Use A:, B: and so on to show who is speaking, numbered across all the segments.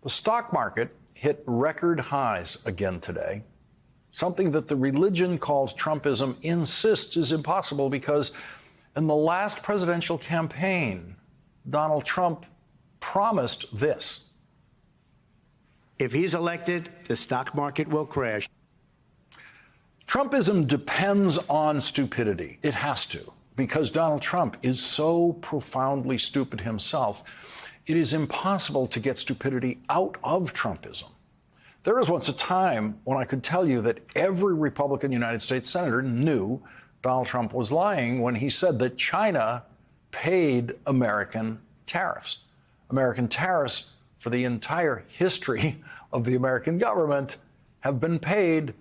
A: The stock market hit record highs again today, something that the religion called Trumpism insists is impossible because in the last presidential campaign, Donald Trump promised this.
B: If he's elected, the stock market will crash.
A: Trumpism depends on stupidity. It has to, because Donald Trump is so profoundly stupid himself. It is impossible to get stupidity out of Trumpism. There was once a time when I could tell you that every Republican United States senator knew Donald Trump was lying when he said that China paid American tariffs. American tariffs for the entire history of the American government have been paid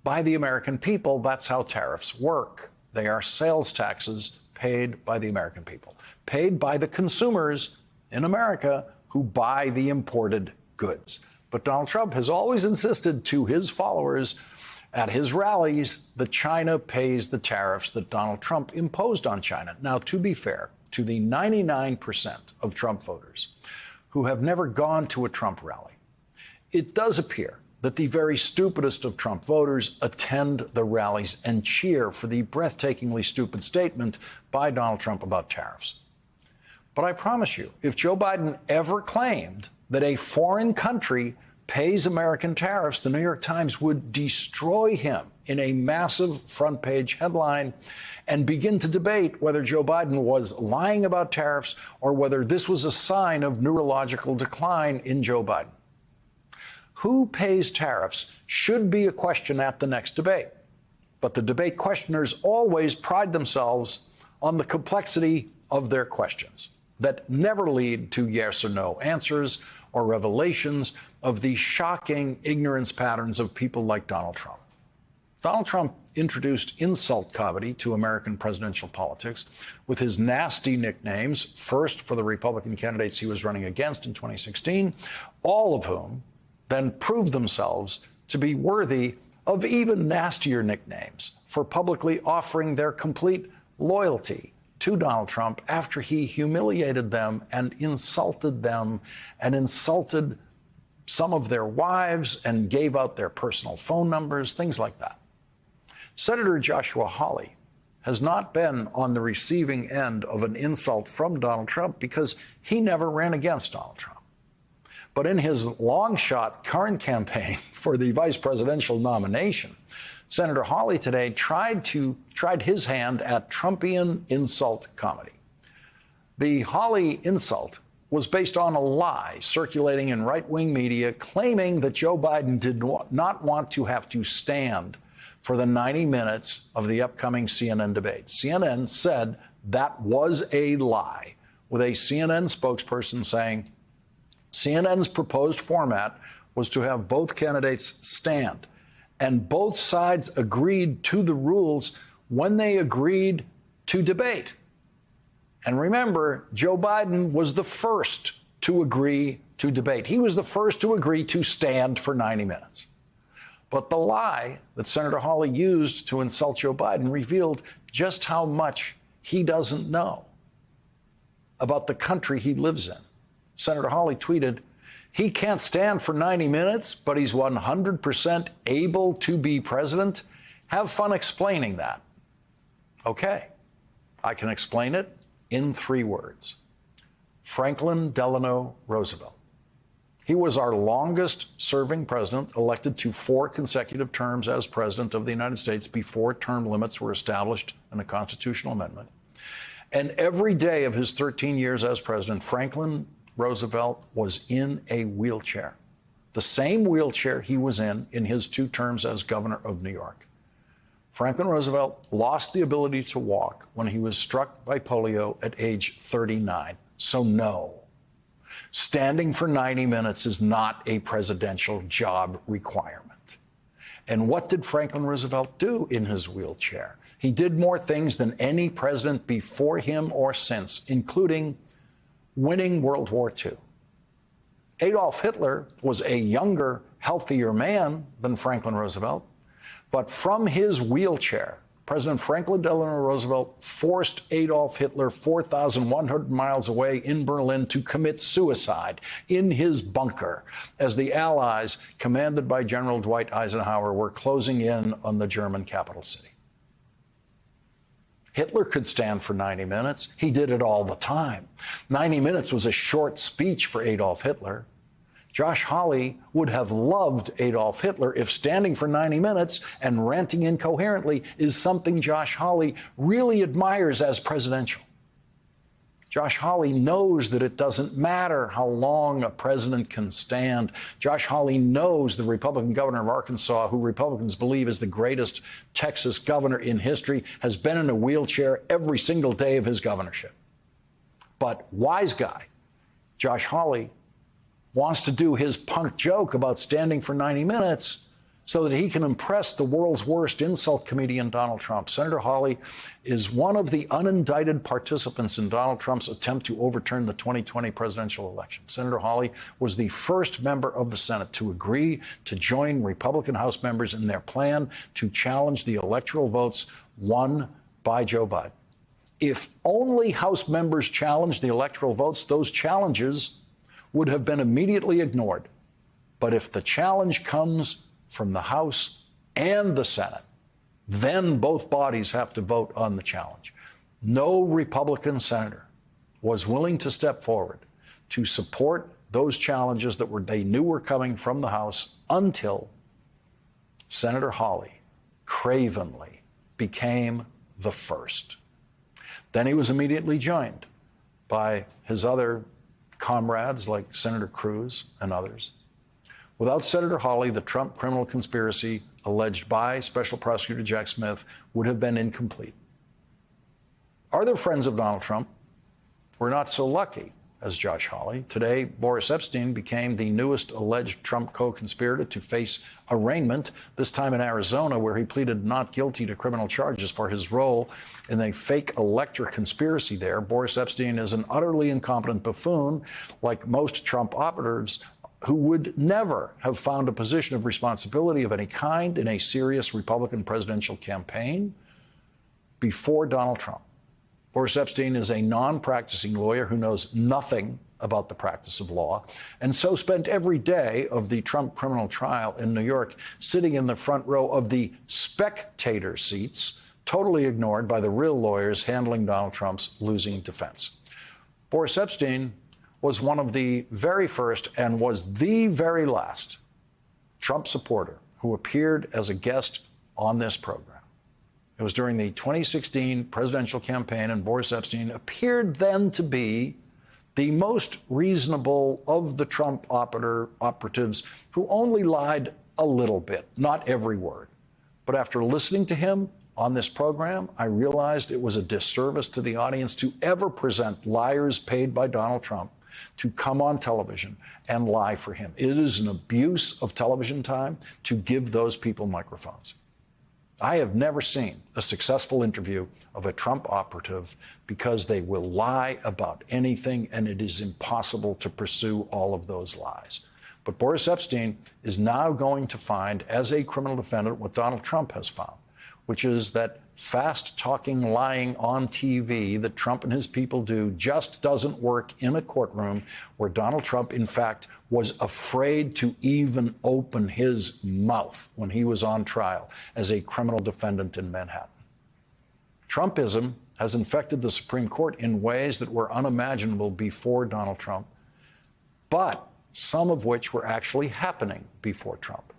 A: by the American people. That's how tariffs work. They are sales taxes paid by the American people, paid by the consumers in America who buy the imported goods. But Donald Trump has always insisted to his followers at his rallies that China pays the tariffs that Donald Trump imposed on China. Now, to be fair to the 99% of Trump voters who have never gone to a Trump rally, it does appear that the very stupidest of Trump voters attend the rallies and cheer for the breathtakingly stupid statement by Donald Trump about tariffs. But I promise you, if Joe Biden ever claimed that a foreign country pays American tariffs, the New York Times would destroy him in a massive front page headline and begin to debate whether Joe Biden was lying about tariffs or whether this was a sign of neurological decline in Joe Biden. Who pays tariffs should be a question at the next debate. But the debate questioners always pride themselves on the complexity of their questions that never lead to yes or no answers or revelations of the shocking ignorance patterns of people like Donald Trump. Donald Trump introduced insult comedy to American presidential politics with his nasty nicknames, first for the Republican candidates he was running against in 2016, all of whom then proved themselves to be worthy of even nastier nicknames for publicly offering their complete loyalty to Donald Trump after he humiliated them and insulted some of their wives and gave out their personal phone numbers, things like that. Senator Joshua Hawley has not been on the receiving end of an insult from Donald Trump because he never ran against Donald Trump. But in his long shot current campaign for the vice presidential nomination, Senator Hawley today tried his hand at Trumpian insult comedy. The Hawley insult was based on a lie circulating in right-wing media claiming that Joe Biden did not want to have to stand for the 90 minutes of the upcoming CNN debate. CNN said that was a lie, with a CNN spokesperson saying CNN's proposed format was to have both candidates stand. And both sides agreed to the rules when they agreed to debate. And remember, Joe Biden was the first to agree to debate. He was the first to agree to stand for 90 minutes. But the lie that Senator Hawley used to insult Joe Biden revealed just how much he doesn't know about the country he lives in. Senator Hawley tweeted, "He can't stand for 90 minutes, but he's 100% able to be president. Have fun explaining that." Okay, I can explain it in 3 words. Franklin Delano Roosevelt. He was our longest serving president, elected to 4 consecutive terms as president of the United States before term limits were established in a constitutional amendment. And every day of his 13 years as president, Franklin Roosevelt was in a wheelchair, the same wheelchair he was in his 2 terms as governor of New York. Franklin Roosevelt lost the ability to walk when he was struck by polio at age 39. So no, standing for 90 minutes is not a presidential job requirement. And what did Franklin Roosevelt do in his wheelchair? He did more things than any president before him or since, including winning World War II. Adolf Hitler was a younger, healthier man than Franklin Roosevelt, but from his wheelchair, President Franklin Delano Roosevelt forced Adolf Hitler 4,100 miles away in Berlin to commit suicide in his bunker as the Allies, commanded by General Dwight Eisenhower, were closing in on the German capital city. Hitler could stand for 90 minutes. He did it all the time. 90 minutes was a short speech for Adolf Hitler. Josh Hawley would have loved Adolf Hitler if standing for 90 minutes and ranting incoherently is something Josh Hawley really admires as presidential. Josh Hawley knows that it doesn't matter how long a president can stand. Josh Hawley knows the Republican governor of Arkansas, who Republicans believe is the greatest Texas governor in history, has been in a wheelchair every single day of his governorship. But wise guy Josh Hawley wants to do his punk joke about standing for 90 minutes so that he can impress the world's worst insult comedian, Donald Trump. Senator Hawley is one of the unindicted participants in Donald Trump's attempt to overturn the 2020 presidential election. Senator Hawley was the first member of the Senate to agree to join Republican House members in their plan to challenge the electoral votes won by Joe Biden. If only House members challenged the electoral votes, those challenges would have been immediately ignored. But if the challenge comes from the House and the Senate, then both bodies have to vote on the challenge. No Republican senator was willing to step forward to support those challenges that they knew were coming from the House until Senator Hawley cravenly became the first. Then he was immediately joined by his other comrades like Senator Cruz and others. Without Senator Hawley, the Trump criminal conspiracy alleged by Special Prosecutor Jack Smith would have been incomplete. Other friends of Donald Trump were not so lucky as Josh Hawley. Today, Boris Epstein became the newest alleged Trump co-conspirator to face arraignment, this time in Arizona, where he pleaded not guilty to criminal charges for his role in a fake elector conspiracy there. Boris Epstein is an utterly incompetent buffoon, like most Trump operatives, who would never have found a position of responsibility of any kind in a serious Republican presidential campaign before Donald Trump. Boris Epstein is a non-practicing lawyer who knows nothing about the practice of law, and so spent every day of the Trump criminal trial in New York sitting in the front row of the spectator seats, totally ignored by the real lawyers handling Donald Trump's losing defense. Boris Epstein was one of the very first and was the very last Trump supporter who appeared as a guest on this program. It was during the 2016 presidential campaign, and Boris Epstein appeared then to be the most reasonable of the Trump operatives who only lied a little bit, not every word. But after listening to him on this program, I realized it was a disservice to the audience to ever present liars paid by Donald Trump to come on television and lie for him. It is an abuse of television time to give those people microphones. I have never seen a successful interview of a Trump operative because they will lie about anything, and it is impossible to pursue all of those lies. But Boris Epstein is now going to find, as a criminal defendant, what Donald Trump has found, which is that fast-talking lying on TV that Trump and his people do just doesn't work in a courtroom where Donald Trump, in fact, was afraid to even open his mouth when he was on trial as a criminal defendant in Manhattan. Trumpism has infected the Supreme Court in ways that were unimaginable before Donald Trump, but some of which were actually happening before Trump.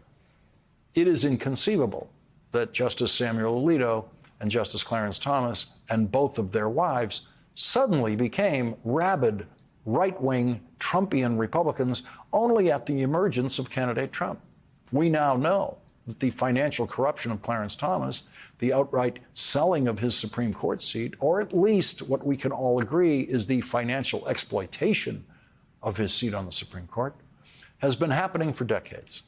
A: It is inconceivable that Justice Samuel Alito and Justice Clarence Thomas and both of their wives suddenly became rabid, right-wing Trumpian Republicans only at the emergence of candidate Trump. We now know that the financial corruption of Clarence Thomas, the outright selling of his Supreme Court seat, or at least what we can all agree is the financial exploitation of his seat on the Supreme Court, has been happening for decades.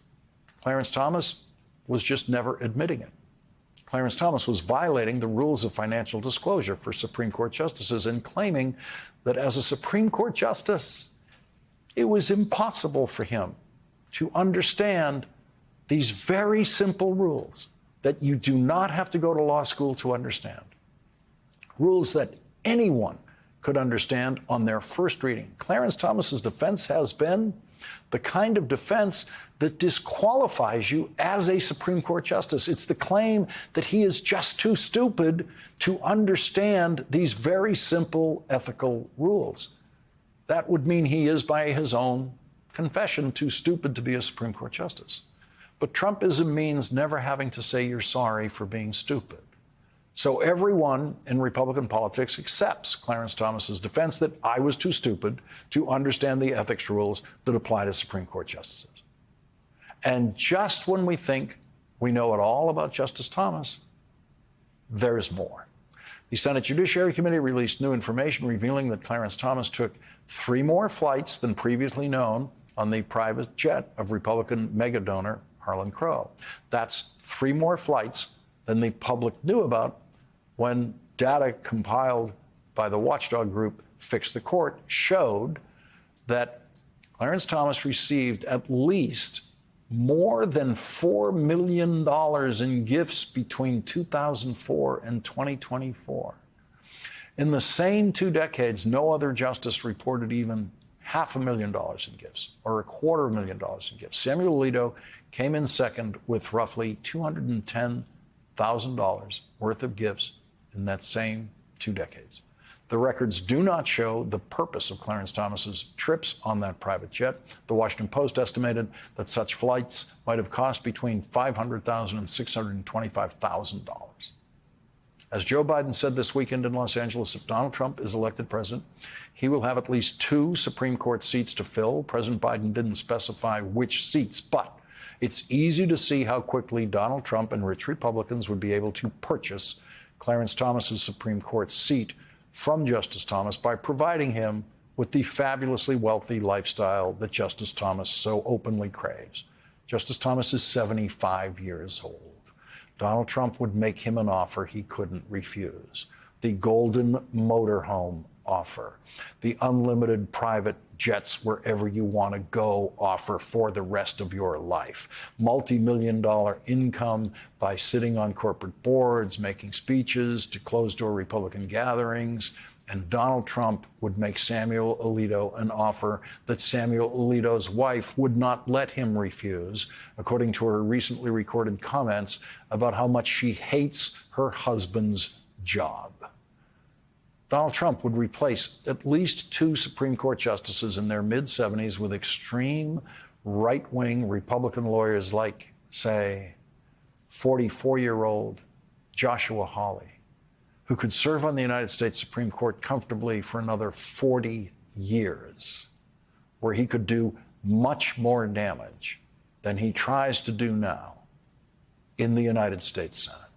A: Clarence Thomas was just never admitting it. Clarence Thomas was violating the rules of financial disclosure for Supreme Court justices and claiming that as a Supreme Court justice, it was impossible for him to understand these very simple rules that you do not have to go to law school to understand. Rules that anyone could understand on their first reading. Clarence Thomas's defense has been the kind of defense that disqualifies you as a Supreme Court justice. It's the claim that he is just too stupid to understand these very simple ethical rules. That would mean he is, by his own confession, too stupid to be a Supreme Court justice. But Trumpism means never having to say you're sorry for being stupid. So everyone in Republican politics accepts Clarence Thomas's defense that I was too stupid to understand the ethics rules that apply to Supreme Court justices. And just when we think we know it all about Justice Thomas, there's more. The Senate Judiciary Committee released new information revealing that Clarence Thomas took 3 more flights than previously known on the private jet of Republican megadonor Harlan Crow. That's 3 more flights than the public knew about when data compiled by the watchdog group Fix the Court showed that Clarence Thomas received at least more than $4 million in gifts between 2004 and 2024. In the same 2 decades, no other justice reported even $500,000 in gifts or $250,000 in gifts. Samuel Alito came in second with roughly $210,000 worth of gifts in that same 2 decades. The records do not show the purpose of Clarence Thomas's trips on that private jet. The Washington Post estimated that such flights might have cost between $500,000 and $625,000. As Joe Biden said this weekend in Los Angeles, if Donald Trump is elected president, he will have at least 2 Supreme Court seats to fill. President Biden didn't specify which seats, but it's easy to see how quickly Donald Trump and rich Republicans would be able to purchase Clarence Thomas's Supreme Court seat from Justice Thomas by providing him with the fabulously wealthy lifestyle that Justice Thomas so openly craves. Justice Thomas is 75 years old. Donald Trump would make him an offer he couldn't refuse. The golden motorhome offer, the unlimited private jets wherever you want to go offer for the rest of your life, multi-million-dollar income by sitting on corporate boards, making speeches to closed-door Republican gatherings. And Donald Trump would make Samuel Alito an offer that Samuel Alito's wife would not let him refuse, according to her recently recorded comments about how much she hates her husband's job. Donald Trump would replace at least 2 Supreme Court justices in their mid-70s with extreme right-wing Republican lawyers like, say, 44-year-old Joshua Hawley, who could serve on the United States Supreme Court comfortably for another 40 years, where he could do much more damage than he tries to do now in the United States Senate.